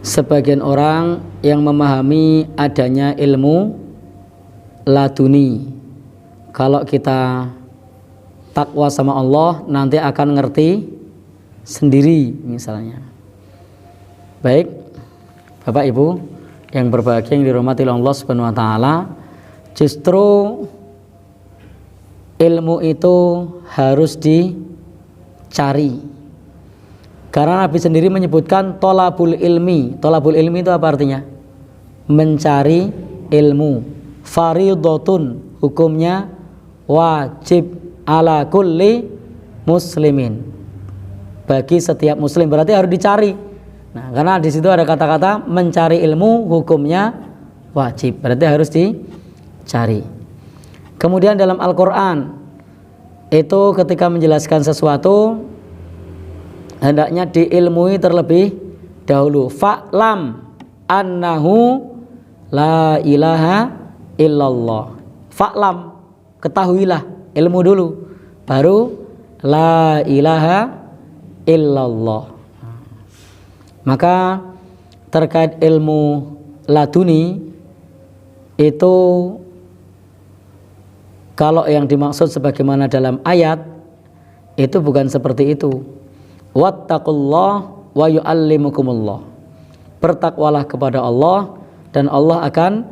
sebagian orang yang memahami adanya ilmu laduni. Kalau kita takwa sama Allah nanti akan ngerti sendiri misalnya. Baik, Bapak Ibu yang berbahagia yang dirahmati Allah Subhanahu wa taala, justru ilmu itu harus dicari. Karena Nabi sendiri menyebutkan tolabul ilmi. Tolabul ilmi itu apa artinya? Mencari ilmu. Fardhotun, hukumnya wajib ala kulli muslimin. Bagi setiap muslim, berarti harus dicari. Nah, karena di situ ada kata-kata mencari ilmu hukumnya wajib, berarti harus dicari. Kemudian dalam Al-Qur'an itu ketika menjelaskan sesuatu hendaknya diilmui terlebih dahulu. Fa'lam annahu la ilaha illallah. Fa'lam, ketahuilah, ilmu dulu, baru la ilaha illallah. Maka terkait ilmu laduni itu, kalau yang dimaksud sebagaimana dalam ayat itu bukan seperti itu. Wattaqullah wa yu'allimukumullah. Bertakwalah kepada Allah dan Allah akan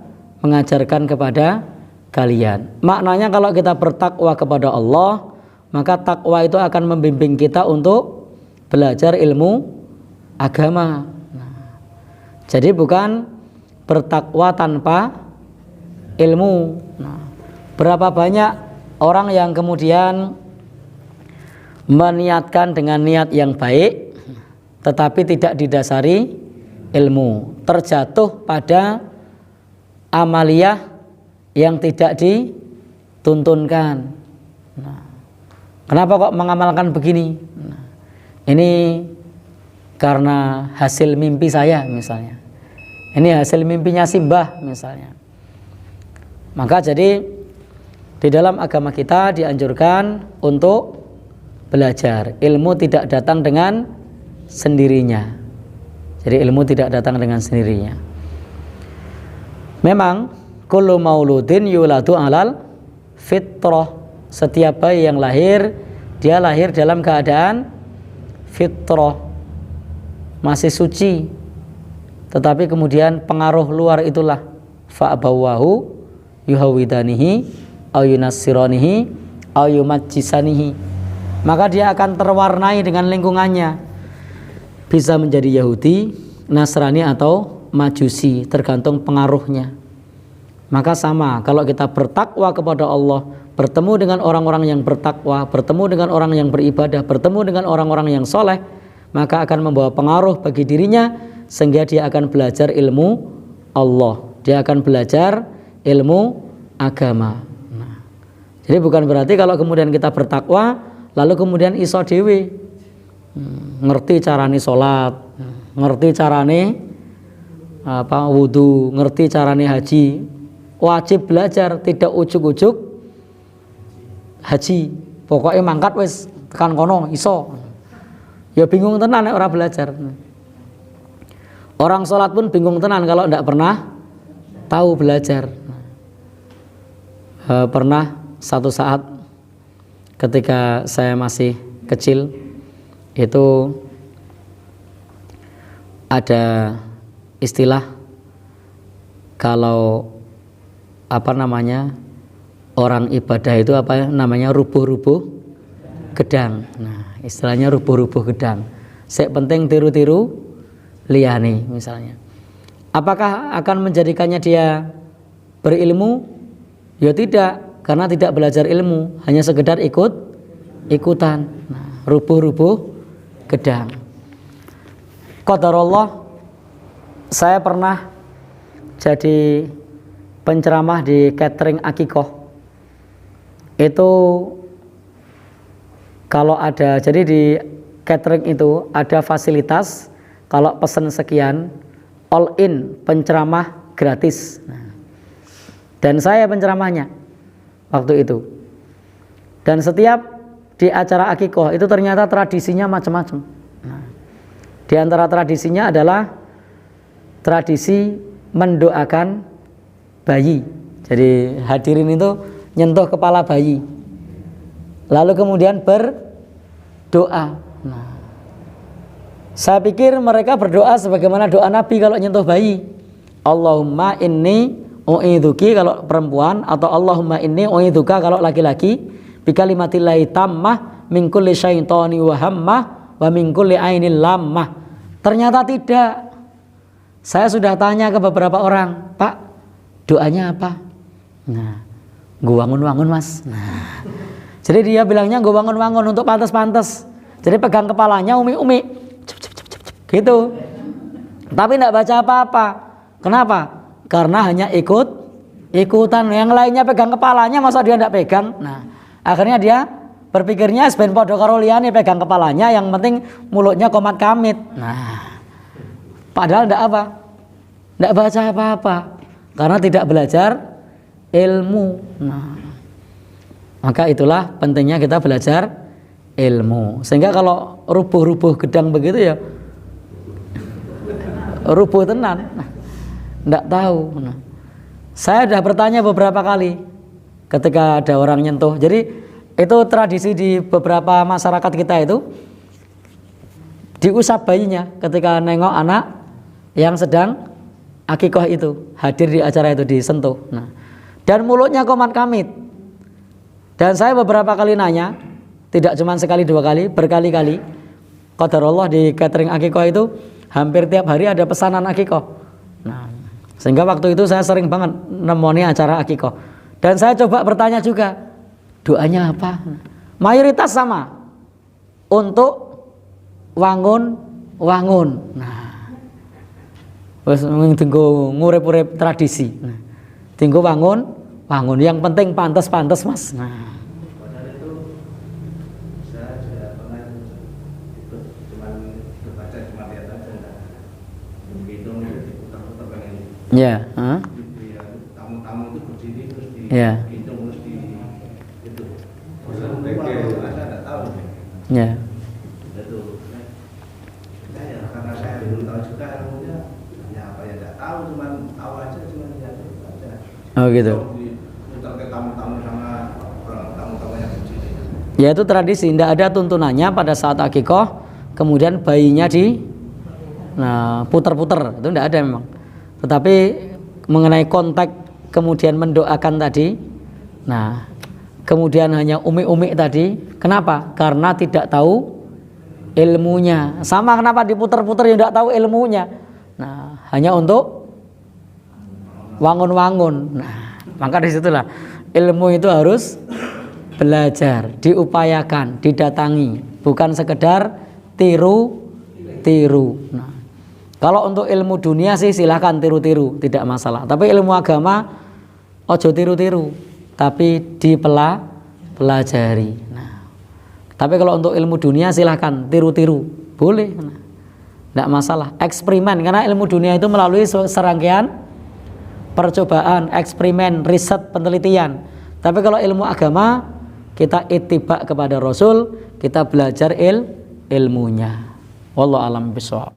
mengajarkan kepada kalian. Maknanya kalau kita bertakwa kepada Allah, maka takwa itu akan membimbing kita untuk belajar ilmu agama. Nah, jadi bukan bertakwa tanpa ilmu. Nah, berapa banyak orang yang kemudian meniatkan dengan niat yang baik tetapi tidak didasari ilmu, terjatuh pada amaliyah yang tidak dituntunkan. Nah, kenapa kok mengamalkan begini? Nah, ini karena hasil mimpi saya misalnya. Ini hasil mimpinya Simbah misalnya. Maka jadi di dalam agama kita dianjurkan untuk belajar. Ilmu tidak datang dengan sendirinya. Jadi ilmu tidak datang dengan sendirinya. Memang kullu mauludin yuladu alal fitrah. Setiap bayi yang lahir, dia lahir dalam keadaan fitrah, masih suci. Tetapi kemudian pengaruh luar itulah fa'abawahu yuhawidanihi au yunassiranihi au yumajjisanihi. Maka dia akan terwarnai dengan lingkungannya. Bisa menjadi Yahudi, Nasrani atau Majusi, tergantung pengaruhnya. Maka sama, kalau kita bertakwa kepada Allah, bertemu dengan orang-orang yang bertakwa, bertemu dengan orang yang beribadah, bertemu dengan orang-orang yang soleh, maka akan membawa pengaruh bagi dirinya, sehingga dia akan belajar ilmu Allah, dia akan belajar ilmu agama. Nah, jadi bukan berarti kalau kemudian kita bertakwa lalu kemudian iso dewe, ngerti carane sholat, ngerti carane wudu, ngerti carane haji, wajib belajar, tidak ujuk-ujuk haji, pokoknya mangkat wis tekan kono iso. Ya bingung tenan nek ora belajar. Orang sholat pun bingung tenan kalau tidak pernah tahu belajar. Pernah satu saat ketika saya masih kecil itu ada istilah kalau orang ibadah itu namanya rubuh-rubuh gedang. Nah, istilahnya rubuh-rubuh gedang. Sek penting tiru-tiru liyane misalnya. Apakah akan menjadikannya dia berilmu? Ya tidak, karena tidak belajar ilmu, hanya sekedar ikutan. Nah, rubuh-rubuh gedang. Qadarullah, saya pernah jadi penceramah di catering akikoh. Itu kalau ada, jadi di catering itu ada fasilitas, kalau pesan sekian all in, penceramah gratis. Nah, dan saya penceramahnya waktu itu. Dan setiap di acara akikoh itu ternyata tradisinya macam-macam. Nah, di antara tradisinya adalah tradisi mendoakan bayi. Jadi hadirin itu nyentuh kepala bayi, lalu kemudian berdoa. Nah, saya pikir mereka berdoa sebagaimana doa Nabi kalau nyentuh bayi. Allahumma inni u'idzuki kalau perempuan, atau Allahumma inni u'idzuka kalau laki-laki, bikalimatillahi tammah min kulli syaitani wa hammah wa min kulli ainil lammah. Ternyata tidak. Saya sudah tanya ke beberapa orang, Pak, doanya apa? Nah, gue wangun-wangun mas. Nah, jadi dia bilangnya gue wangun-wangun untuk pantas-pantas. Jadi pegang kepalanya umi-umi, gitu. Tapi tidak baca apa-apa. Kenapa? Karena hanya ikutan. Yang lainnya pegang kepalanya, masa dia tidak pegang? Nah, akhirnya dia berpikirnya sebenarnya podo karo liyane pegang kepalanya, yang penting mulutnya komat kamit. Nah, padahal tidak apa? Tidak baca apa-apa. Karena tidak belajar ilmu. Nah, maka itulah pentingnya kita belajar ilmu. Sehingga kalau rubuh-rubuh gedang begitu ya rubuh tenan. Nah, tidak tahu. Nah, saya sudah bertanya beberapa kali ketika ada orang nyentuh. Jadi itu tradisi di beberapa masyarakat kita itu, diusap bayinya ketika nengok anak yang sedang akikoh itu, hadir di acara itu, disentuh. Nah, dan mulutnya komat kamit. Dan saya beberapa kali nanya, tidak cuma sekali dua kali, berkali-kali. Qadarullah di catering akikoh itu hampir tiap hari ada pesanan akikoh. Nah, sehingga waktu itu saya sering banget nemoni acara akikoh. Dan saya coba bertanya juga, doanya apa? Mayoritas sama, untuk wangun. Nah, wes tinggo ngurip-urip tradisi. Nah, tinggo wangun, yang penting pantas-pantas mas. Nah, padahal itu saya juga pernah ikut, cuman baca, cuma lihat aja, enggak begitu diputar-putar pengen. ya, Tamu-tamu itu berdiri terus ya, dihitung terus di itu. Saya tidak tahu. ya. Itu. Ya, karena saya belum tahu juga ilmunya. Ya apa ya tidak tahu, cuman tahu aja, cuman lihat aja. Oh gitu. Putar ke tamu-tamu sama orang tamu-tamu yang berdiri. Ya itu tradisi, tidak ada tuntunannya pada saat akikoh kemudian bayinya putar-putar, itu tidak ada memang. Tetapi mengenai konteks kemudian mendoakan tadi, nah kemudian hanya umi-umi tadi, kenapa? Karena tidak tahu ilmunya. Sama kenapa diputar-putar yang tidak tahu ilmunya. Nah, hanya untuk wangun-wangun. Nah, maka disitulah ilmu itu harus belajar, diupayakan, didatangi, bukan sekedar tiru. Nah, kalau untuk ilmu dunia sih silahkan tiru-tiru, tidak masalah. Tapi ilmu agama ojo tiru-tiru, tapi dipelajari. Nah, tapi kalau untuk ilmu dunia silahkan tiru-tiru, boleh. Nah, tidak masalah. Eksperimen, karena ilmu dunia itu melalui serangkaian percobaan, eksperimen, riset, penelitian. Tapi kalau ilmu agama, kita ittiba kepada Rasul, kita belajar ilmunya. Wallahu a'lam bishawab.